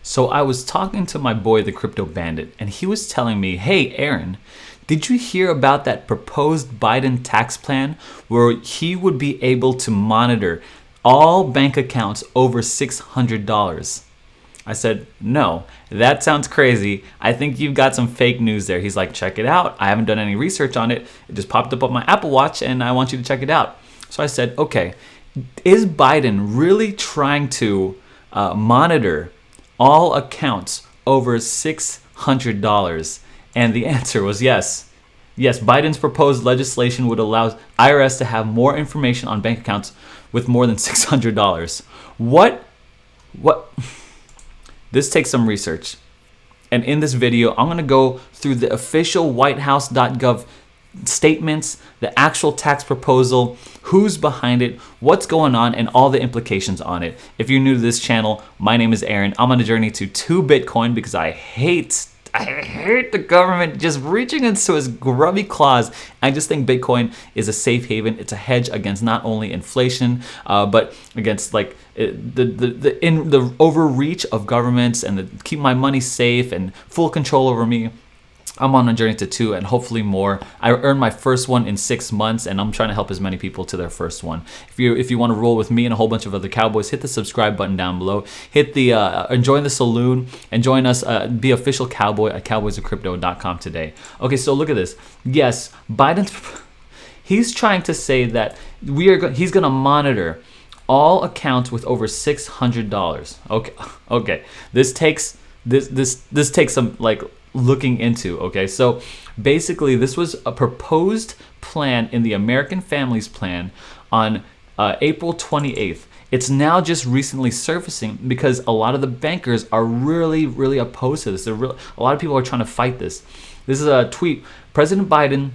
So I was talking to my boy, the Crypto Bandit, and he was telling me, hey, Aaron, did you hear about that proposed Biden tax plan where he would be able to monitor all bank accounts over $600? I said, no, that sounds crazy. I think you've got some fake news there. He's like, check it out. I haven't done any research on it. It just popped up on my Apple Watch and I want you to check it out. So I said, okay, is Biden really trying to monitor all accounts over $600? And the answer was yes. Yes, Biden's proposed legislation would allow IRS to have more information on bank accounts with more than $600. What? This takes some research. And in this video, I'm going to go through the official whitehouse.gov statements, the actual tax proposal, who's behind it, what's going on, and all the implications on it. If you're new to this channel, my name is Aaron. I'm on a journey to 2 Bitcoin because I hate the government just reaching into his grubby claws. I just think Bitcoin is a safe haven. It's a hedge against not only inflation, but against like the overreach of governments and keep my money safe and full control over me. I'm on a journey to 2 and hopefully more. I earned my first one in 6 months and I'm trying to help as many people to their first one. If you want to roll with me and a whole bunch of other cowboys, hit the subscribe button down below. Hit the and join the saloon and join us. Be official cowboy at cowboysofcrypto.com today. Okay, so look at this. Yes, he's trying to say that he's going to monitor all accounts with over $600. Okay. This takes some like looking into. Okay, so basically this was a proposed plan in the American Families Plan on April 28th. It's now just recently surfacing because a lot of the bankers are really opposed to this. A lot of people are trying to fight this. This is a tweet. President Biden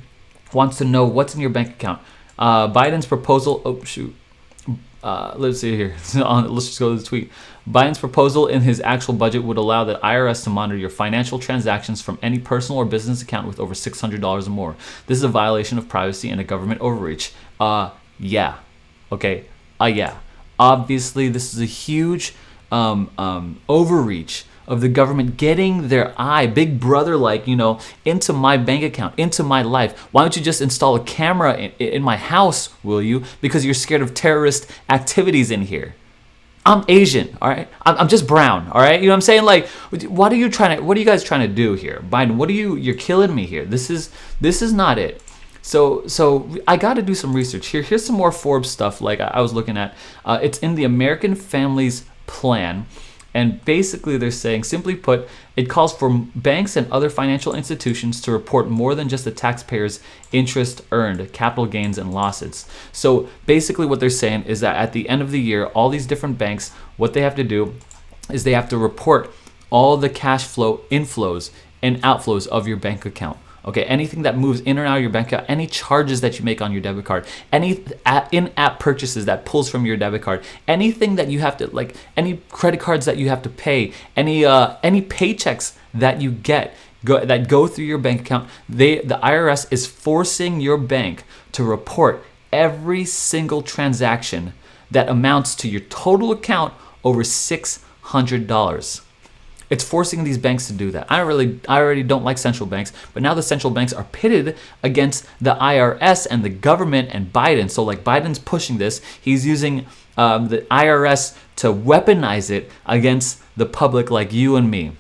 wants to know what's in your bank account. Biden's proposal. Oh shoot. Let's see here. Let's just go to the tweet. Biden's proposal in his actual budget would allow the IRS to monitor your financial transactions from any personal or business account with over $600 or more. This is a violation of privacy and a government overreach. Yeah. Okay. Yeah. Obviously, this is a huge overreach of the government getting their eye, big brother like, into my bank account, into my life. Why don't you just install a camera in my house, will you? Because you're scared of terrorist activities in here. I'm Asian, all right? I'm just brown, all right? You know what I'm saying? Like, what are you guys trying to do here? Biden, you're killing me here. This is not it. So I got to do some research here. Here's some more Forbes stuff like I was looking at. It's in the American Families Plan. And basically they're saying, simply put, it calls for banks and other financial institutions to report more than just the taxpayers' interest earned, capital gains, and losses. So basically what they're saying is that at the end of the year, all these different banks, what they have to do is they have to report all the cash flow inflows and outflows of your bank account. Okay, anything that moves in or out of your bank account, any charges that you make on your debit card, any in-app purchases that pulls from your debit card, anything that you have to, like any credit cards that you have to pay, any paychecks that you get that go through your bank account, the IRS is forcing your bank to report every single transaction that amounts to your total account over $600. It's forcing these banks to do that. I already don't like central banks, but now the central banks are pitted against the IRS and the government and Biden. So like Biden's pushing this. He's using the IRS to weaponize it against the public like you and me.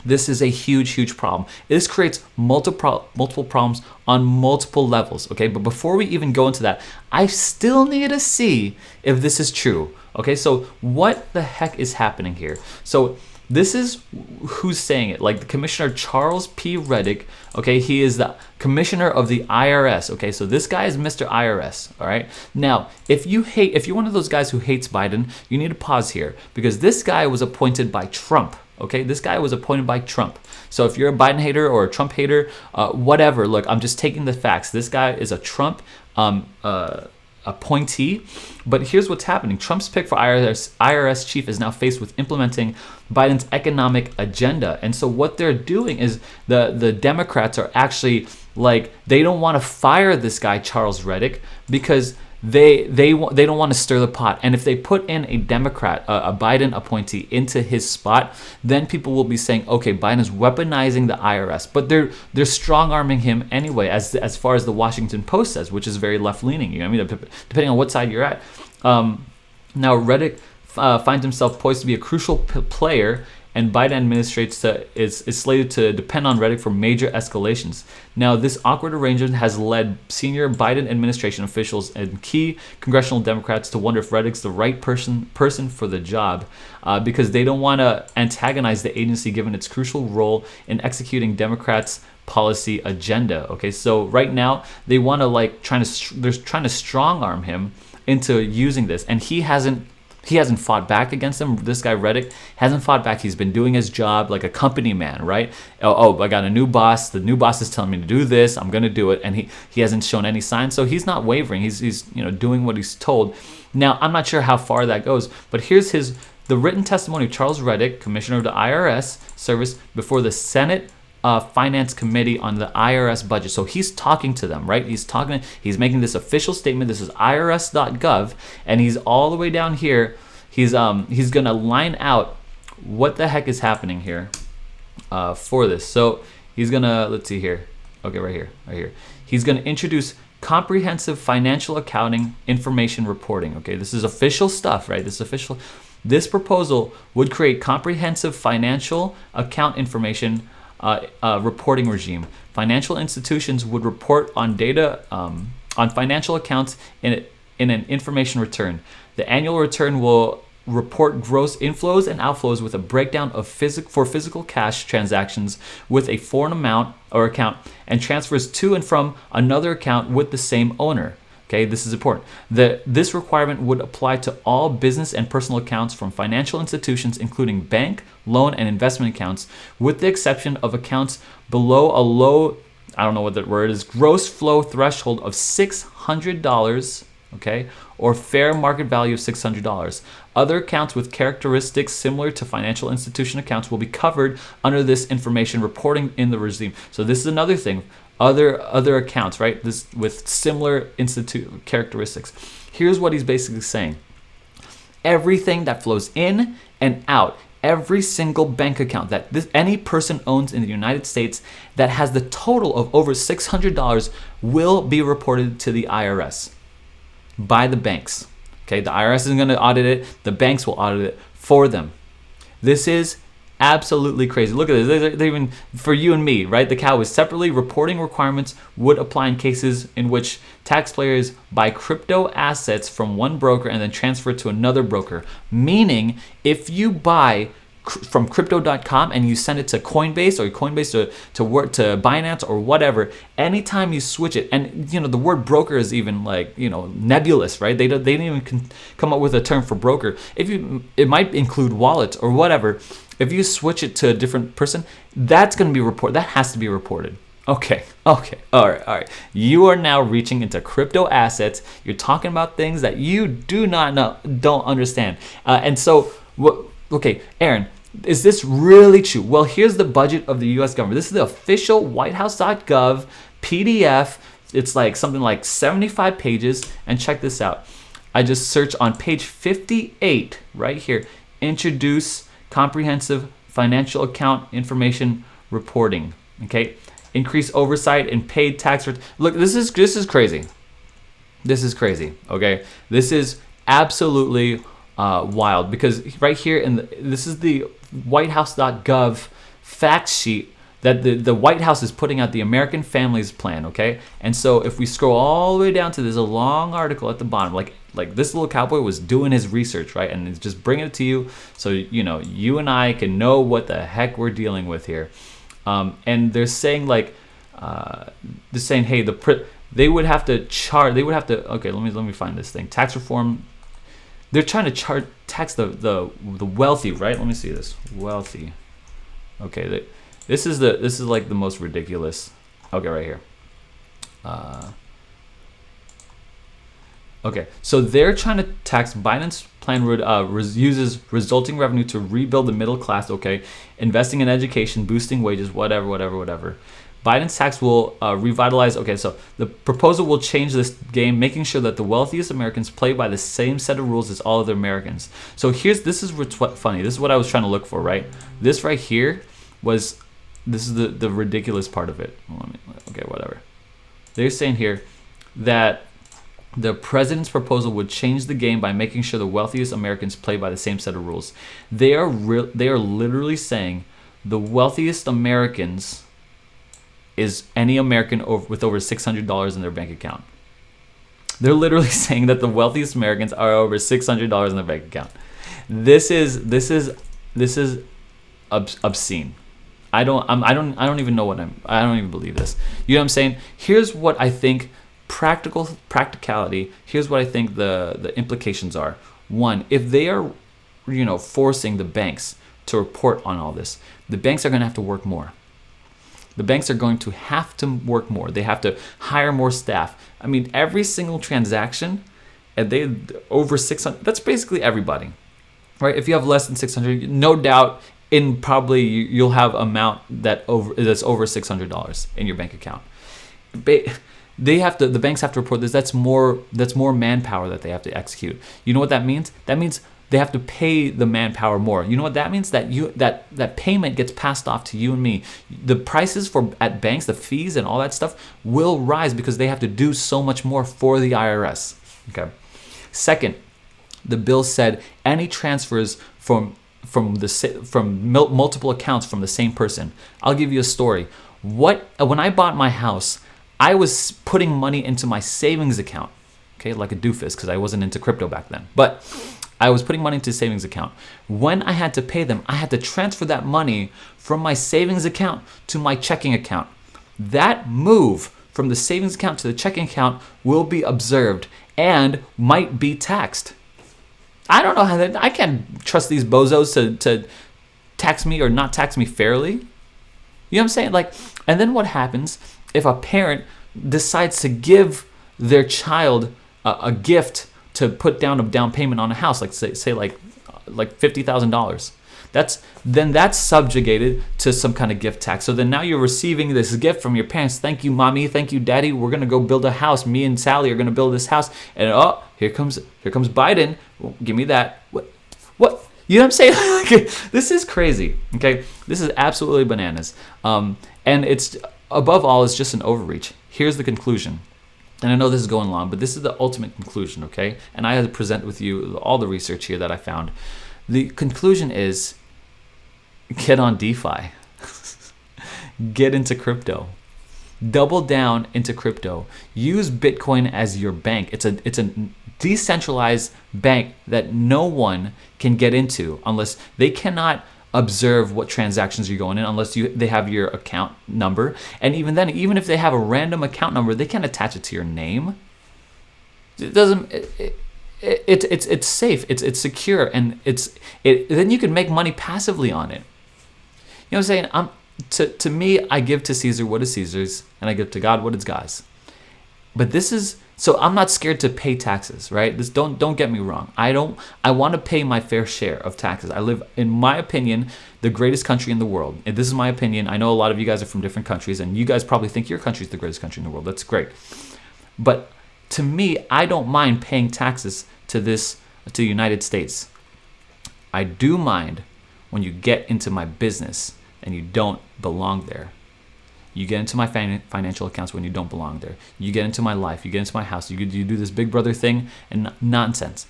This is a huge problem. This creates multiple problems on multiple levels, okay? But before we even go into that, I still need to see if this is true, okay? So what the heck is happening here? So this is who's saying it, like the Commissioner Charles P. Reddick, okay? He is the Commissioner of the IRS, okay? So this guy is Mr. IRS, all right? Now, if you're one of those guys who hates Biden, you need to pause here because this guy was appointed by Trump, okay? This guy was appointed by Trump. So if you're a Biden hater or a Trump hater, whatever, look, I'm just taking the facts. This guy is a Trump appointee. But here's what's happening. Trump's pick for IRS chief is now faced with implementing Biden's economic agenda. And so what they're doing is the Democrats are actually like, they don't want to fire this guy, Charles Reddick, because they don't want to stir the pot. And if they put in a Democrat, a Biden appointee into his spot, then people will be saying, okay, Biden's weaponizing the IRS. But they're strong arming him anyway, as far as the Washington Post says, which is very left leaning. You know what I mean? Depending on what side you're at. Now Reddick finds himself poised to be a crucial player, and Biden administration is slated to depend on Reddick for major escalations. Now, this awkward arrangement has led senior Biden administration officials and key congressional Democrats to wonder if Reddick's the right person for the job, because they don't want to antagonize the agency given its crucial role in executing Democrats' policy agenda. Okay, so right now they want to they're trying to strong arm him into using this, and he hasn't fought back against them. This guy Reddick hasn't fought back. He's been doing his job like a company man, right? Oh, I got a new boss. The new boss is telling me to do this. I'm gonna do it, and he hasn't shown any signs. So he's not wavering. He's doing what he's told. Now I'm not sure how far that goes, but here's the written testimony of Charles Reddick, Commissioner of the IRS Service, before the Senate Finance Committee on the IRS budget. So he's talking to them, right? He's making this official statement. This is irs.gov, and he's all the way down here. He's gonna line out what the heck is happening here for this. So he's gonna, let's see here. Okay, right here. He's gonna introduce comprehensive financial accounting information reporting. Okay, this is official stuff, right? This is official. This proposal would create comprehensive financial account information reporting regime. Financial institutions would report on data on financial accounts in an information return. The annual return will report gross inflows and outflows with a breakdown of physical cash transactions with a foreign amount or account and transfers to and from another account with the same owner. Okay, this is important. This requirement would apply to all business and personal accounts from financial institutions, including bank, loan, and investment accounts, with the exception of accounts below a low, I don't know what that word is, gross flow threshold of $600, okay, or fair market value of $600. Other accounts with characteristics similar to financial institution accounts will be covered under this information reporting in the regime. So this is another thing. Other accounts, right? This with similar institute characteristics. Here's what he's basically saying. Everything that flows in and out, every single bank account that any person owns in the United States that has the total of over $600 will be reported to the IRS by the banks. Okay, the IRS isn't going to audit it. The banks will audit it for them. This is absolutely crazy. Look at this. They're even for you and me, right? The Cowboys separately reporting requirements would apply in cases in which taxpayers buy crypto assets from one broker and then transfer it to another broker. Meaning, if you buy from crypto.com and you send it to Coinbase or Coinbase to Binance or whatever, anytime you switch it, and the word broker is even nebulous, right? They didn't even come up with a term for broker. It might include wallets or whatever. If you switch it to a different person, that's going to be reported. That has to be reported. Okay. All right. You are now reaching into crypto assets. You're talking about things that you don't understand. And so, okay, Aaron, is this really true? Well, here's the budget of the U.S. government. This is the official whitehouse.gov PDF. It's like something like 75 pages. And check this out. I just searched on page 58 right here. Introduce comprehensive financial account information reporting. Okay, increase oversight in paid tax returns. Look, this is crazy. This is crazy. Okay, this is absolutely wild, because right here this is the whitehouse.gov fact sheet that the White House is putting out, the American Families Plan. Okay, and so if we scroll all the way down to, there's a long article at the bottom, like this little cowboy was doing his research, right? And it's just bringing it to you so you and I can know what the heck we're dealing with here. And they're saying hey, they would have to charge. They would have to. Okay, let me find this thing. Tax reform. They're trying to tax the wealthy, right? Let me see this. Wealthy. Okay, this is like the most ridiculous. Okay, right here. Okay, so they're trying to tax. Biden's plan uses resulting revenue to rebuild the middle class. Okay, investing in education, boosting wages, whatever. Biden's tax will revitalize. Okay, so the proposal will change this game, making sure that the wealthiest Americans play by the same set of rules as all other Americans. So this is what's funny. This is what I was trying to look for, right? This right here this is the ridiculous part of it. Okay, whatever. They're saying here that the president's proposal would change the game by making sure the wealthiest Americans play by the same set of rules. They are literally saying the wealthiest Americans is any American with over $600 in their bank account. They're literally saying that the wealthiest Americans are over $600 in their bank account. This is obscene. I don't even know I don't even believe this. You know what I'm saying? Here's what I think practicality. Here's what I think the implications are. One, if they are, forcing the banks to report on all this, the banks are going to have to work more. The banks are going to have to work more. They have to hire more staff. I mean, every single transaction, and they over 600. That's basically everybody, right? If you have less than 600, no doubt, probably you'll have amount that's over $600 in your bank account. The banks have to report this. That's more manpower that they have to execute. You know what that means? That means they have to pay the manpower more. You know what that means? That payment gets passed off to you and me. The prices at banks, the fees and all that stuff will rise because they have to do so much more for the IRS. Okay. Second, the bill said any transfers from multiple accounts from the same person. I'll give you a story. When I bought my house, I was putting money into my savings account, okay, like a doofus, because I wasn't into crypto back then. But I was putting money into a savings account. When I had to pay them, I had to transfer that money from my savings account to my checking account. That move from the savings account to the checking account will be observed and might be taxed. I don't know I can't trust these bozos to tax me or not tax me fairly. You know what I'm saying? And then what happens if a parent decides to give their child a gift to put down a down payment on a house, like say like $50,000? That's subjugated to some kind of gift tax. So then now you're receiving this gift from your parents. Thank you, mommy. Thank you, daddy. We're gonna go build a house. Me and Sally are gonna build this house. And here comes Biden. Give me that. What? You know what I'm saying? This is crazy. Okay, this is absolutely bananas. And it's above all, it's just an overreach. Here's the conclusion. And I know this is going long, but this is the ultimate conclusion, okay? And I had to present with you all the research here that I found. The conclusion is get on DeFi. Get into crypto. Double down into crypto. Use Bitcoin as your bank. It's a decentralized bank that no one can get into unless they cannot observe what transactions you're going in unless they have your account number. And even then, even if they have a random account number, they can't attach it to your name. It doesn't. It's safe. It's secure, and then you can make money passively on it. You know what I'm saying? To me, I give to Caesar what is Caesar's, and I give to God what is God's. But this is so I'm not scared to pay taxes, right? Don't get me wrong. I want to pay my fair share of taxes. I live, in my opinion, the greatest country in the world. And this is my opinion. I know a lot of you guys are from different countries, and you guys probably think your country is the greatest country in the world. That's great. But to me, I don't mind paying taxes to the United States. I do mind when you get into my business and you don't belong there. You get into my financial accounts when you don't belong there. You get into my life. You get into my house. You do this big brother thing and nonsense,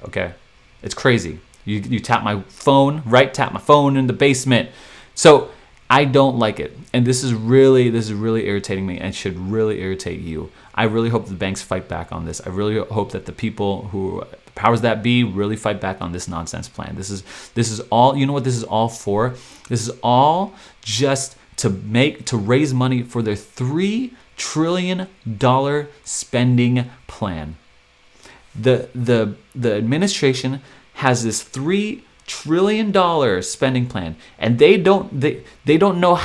okay? It's crazy. You tap my phone, right? Tap my phone in the basement. So I don't like it. And this is really irritating me and should really irritate you. I really hope the banks fight back on this. I really hope that the people the powers that be really fight back on this nonsense plan. This is all, you know what this is all for? This is all just to raise money for their $3 trillion spending plan. The administration has this $3 trillion spending plan, and they don't know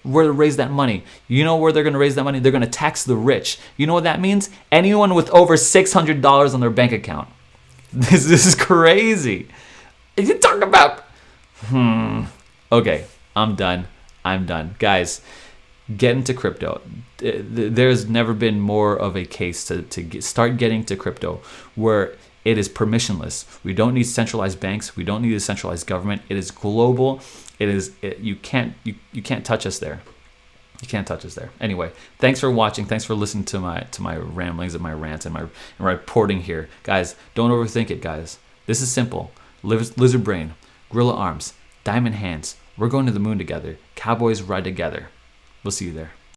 where to raise that money. You know where they're going to raise that money? They're going to tax the rich. You know what that means? Anyone with over $600 on their bank account. This is crazy. You talk about Okay, I'm done. Guys, get into crypto. There's never been more of a case to start getting to crypto where it is permissionless. We don't need centralized banks. We don't need a centralized government. It is global. You can't touch us there. You can't touch us there. Anyway, thanks for watching. Thanks for listening to my ramblings and my rants and my reporting here. Guys, don't overthink it, guys. This is simple. Lizard brain, gorilla arms, diamond hands. We're going to the moon together. Cowboys ride together. We'll see you there.